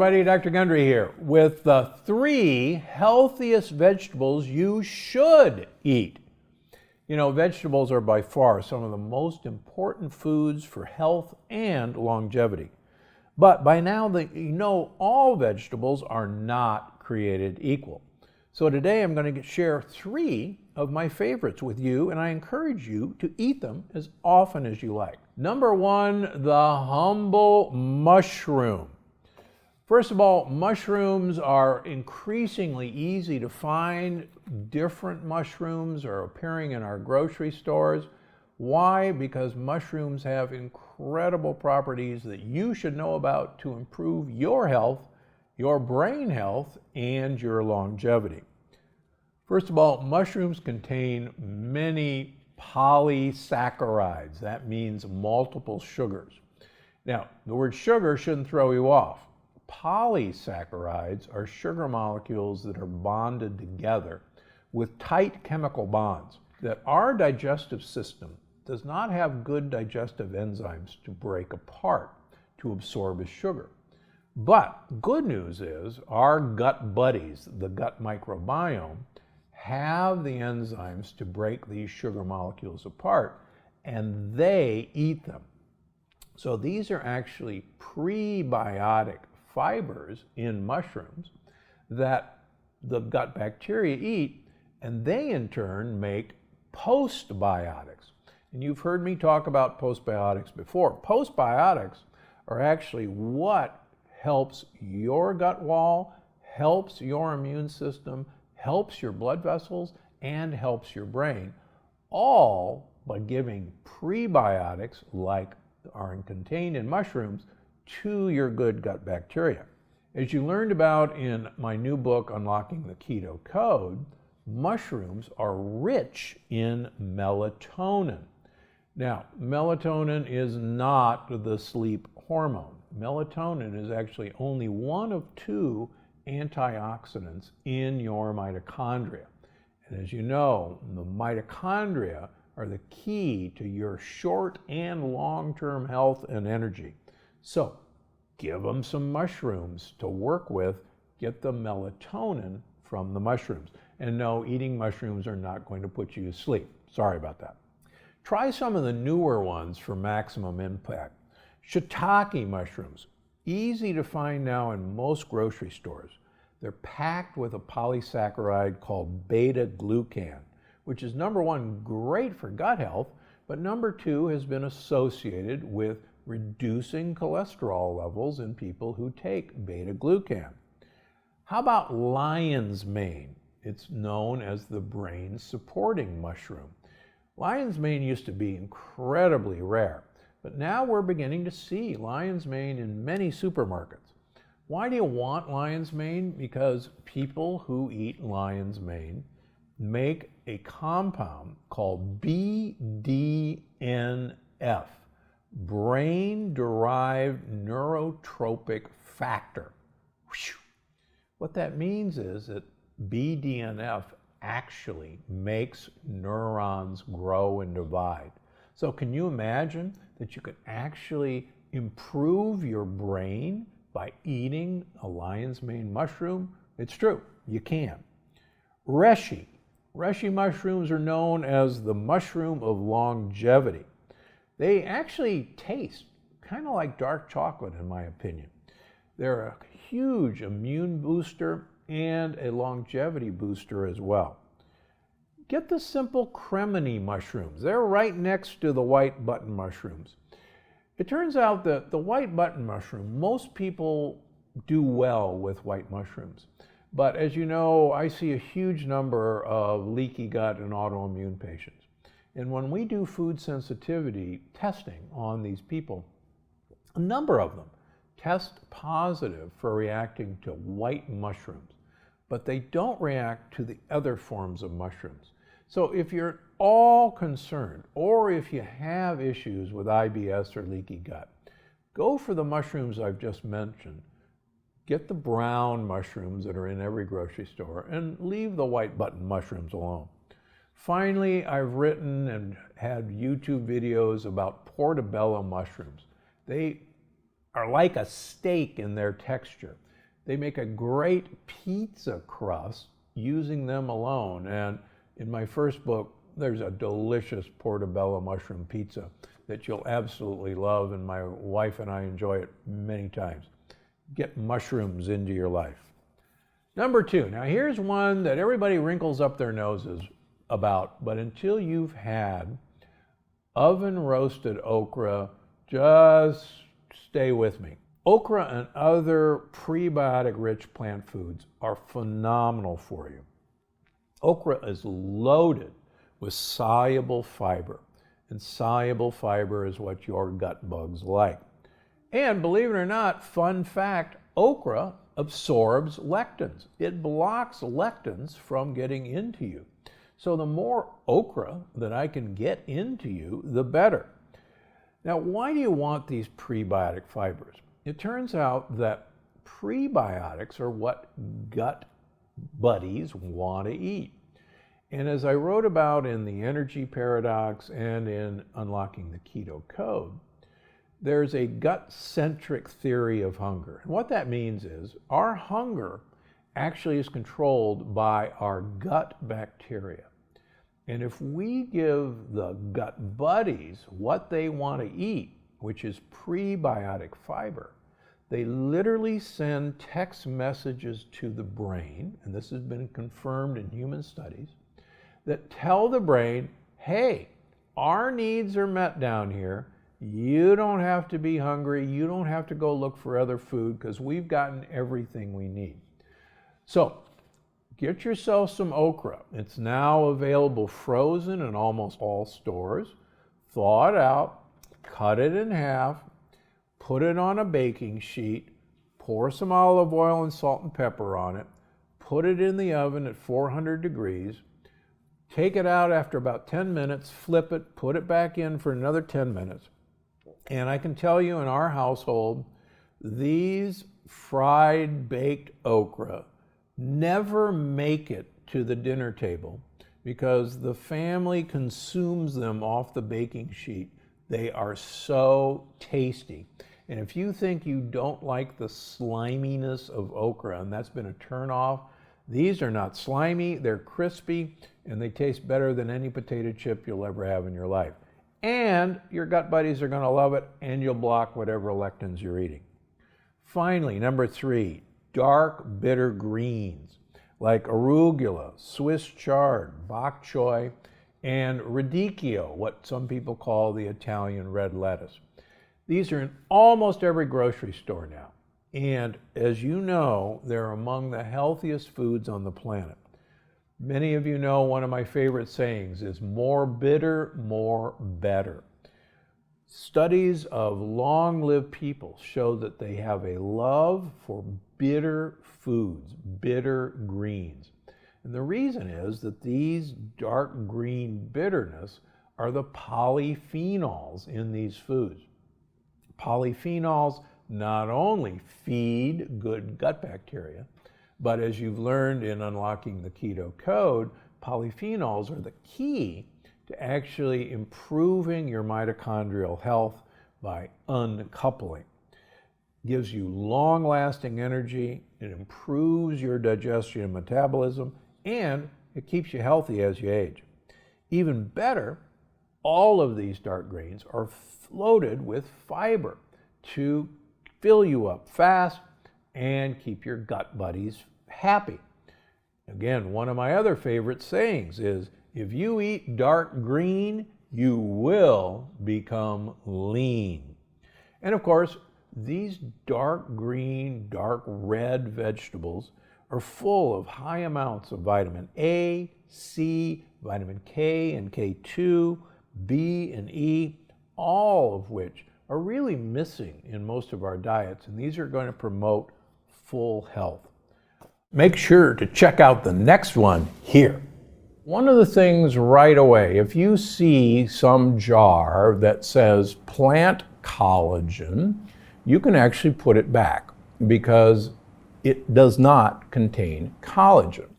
everybody, Dr. Gundry here with the 3 healthiest vegetables you should eat. You know, vegetables are by far some of the most important foods for health and longevity. But by now, you know all vegetables are not created equal. So today I'm going to share 3 of my favorites with you, and I encourage you to eat them as often as you like. Number 1, the humble mushroom. First of all, mushrooms are increasingly easy to find. Different mushrooms are appearing in our grocery stores. Why? Because mushrooms have incredible properties that you should know about to improve your health, your brain health, and your longevity. First of all, mushrooms contain many polysaccharides. That means multiple sugars. Now, the word sugar shouldn't throw you off. Polysaccharides are sugar molecules that are bonded together with tight chemical bonds that our digestive system does not have good digestive enzymes to break apart to absorb as sugar. But good news is our gut buddies, the gut microbiome, have the enzymes to break these sugar molecules apart, and they eat them. So these are actually prebiotic fibers in mushrooms that the gut bacteria eat, and they in turn make postbiotics. And you've heard me talk about postbiotics before. Postbiotics are actually what helps your gut wall, helps your immune system, helps your blood vessels, and helps your brain, all by giving prebiotics like are contained in mushrooms to your good gut bacteria. As you learned about in my new book, Unlocking the Keto Code, mushrooms are rich in melatonin. Now, melatonin is not the sleep hormone. Melatonin is actually only one of 2 antioxidants in your mitochondria. And as you know, the mitochondria are the key to your short and long-term health and energy. So give them some mushrooms to work with, get the melatonin from the mushrooms. And no, eating mushrooms are not going to put you to sleep. Sorry about that. Try some of the newer ones for maximum impact. Shiitake mushrooms, easy to find now in most grocery stores. They're packed with a polysaccharide called beta-glucan, which is number 1, great for gut health, but number 2 has been associated with reducing cholesterol levels in people who take beta-glucan. How about lion's mane? It's known as the brain supporting mushroom. Lion's mane used to be incredibly rare, but now we're beginning to see lion's mane in many supermarkets. Why do you want lion's mane? Because people who eat lion's mane make a compound called BDNF, brain-derived neurotropic factor. What that means is that BDNF actually makes neurons grow and divide. So can you imagine that you could actually improve your brain by eating a lion's mane mushroom? It's true, you can. Reishi mushrooms are known as the mushroom of longevity. They actually taste kind of like dark chocolate, in my opinion. They're a huge immune booster and a longevity booster as well. Get the simple cremini mushrooms. They're right next to the white button mushrooms. It turns out that the white button mushroom, most people do well with white mushrooms. But as you know, I see a huge number of leaky gut and autoimmune patients. And when we do food sensitivity testing on these people, a number of them test positive for reacting to white mushrooms, but they don't react to the other forms of mushrooms. So if you're all concerned, or if you have issues with IBS or leaky gut, go for the mushrooms I've just mentioned. Get the brown mushrooms that are in every grocery store and leave the white button mushrooms alone. Finally, I've written and had YouTube videos about portobello mushrooms. They are like a steak in their texture. They make a great pizza crust using them alone. And in my first book, there's a delicious portobello mushroom pizza that you'll absolutely love, and my wife and I enjoy it many times. Get mushrooms into your life. Number 2, now here's one that everybody wrinkles up their noses about, but until you've had oven roasted okra, just stay with me. Okra and other prebiotic-rich plant foods are phenomenal for you. Okra is loaded with soluble fiber, and soluble fiber is what your gut bugs like. And believe it or not, fun fact, okra absorbs lectins. It blocks lectins from getting into you. So the more okra that I can get into you, the better. Now, why do you want these prebiotic fibers? It turns out that prebiotics are what gut buddies want to eat. And as I wrote about in the energy paradox and in Unlocking the Keto Code, there's a gut-centric theory of hunger. And what that means is our hunger actually is controlled by our gut bacteria. And if we give the gut buddies what they want to eat, which is prebiotic fiber, they literally send text messages to the brain, and this has been confirmed in human studies, that tell the brain, hey, our needs are met down here. You don't have to be hungry. You don't have to go look for other food because we've gotten everything we need. So get yourself some okra. It's now available frozen in almost all stores. Thaw it out, cut it in half, put it on a baking sheet, pour some olive oil and salt and pepper on it, put it in the oven at 400 degrees, take it out after about 10 minutes, flip it, put it back in for another 10 minutes. And I can tell you in our household, these fried baked okra never make it to the dinner table because the family consumes them off the baking sheet. They are so tasty. And if you think you don't like the sliminess of okra, and that's been a turnoff, these are not slimy, they're crispy, and they taste better than any potato chip you'll ever have in your life. And your gut buddies are going to love it, and you'll block whatever lectins you're eating. Finally, number 3, dark bitter greens like arugula, Swiss chard, bok choy, and radicchio, what some people call the Italian red lettuce. These are in almost every grocery store now. And as you know, they're among the healthiest foods on the planet. Many of you know one of my favorite sayings is more bitter, more better. Studies of long-lived people show that they have a love for bitter foods, bitter greens. And the reason is that these dark green bitterness are the polyphenols in these foods. Polyphenols not only feed good gut bacteria, but as you've learned in Unlocking the Keto Code, polyphenols are the key to actually improving your mitochondrial health by uncoupling. Gives you long-lasting energy, it improves your digestion and metabolism, and it keeps you healthy as you age. Even better, all of these dark greens are loaded with fiber to fill you up fast and keep your gut buddies happy. Again, one of my other favorite sayings is, if you eat dark green, you will become lean. And of course, these dark green, dark red vegetables are full of high amounts of vitamin A, C, vitamin K and K2, B and E, all of which are really missing in most of our diets, and these are going to promote full health. Make sure to check out the next one here. One of the things right away, if you see some jar that says plant collagen, you can actually put it back because it does not contain collagen.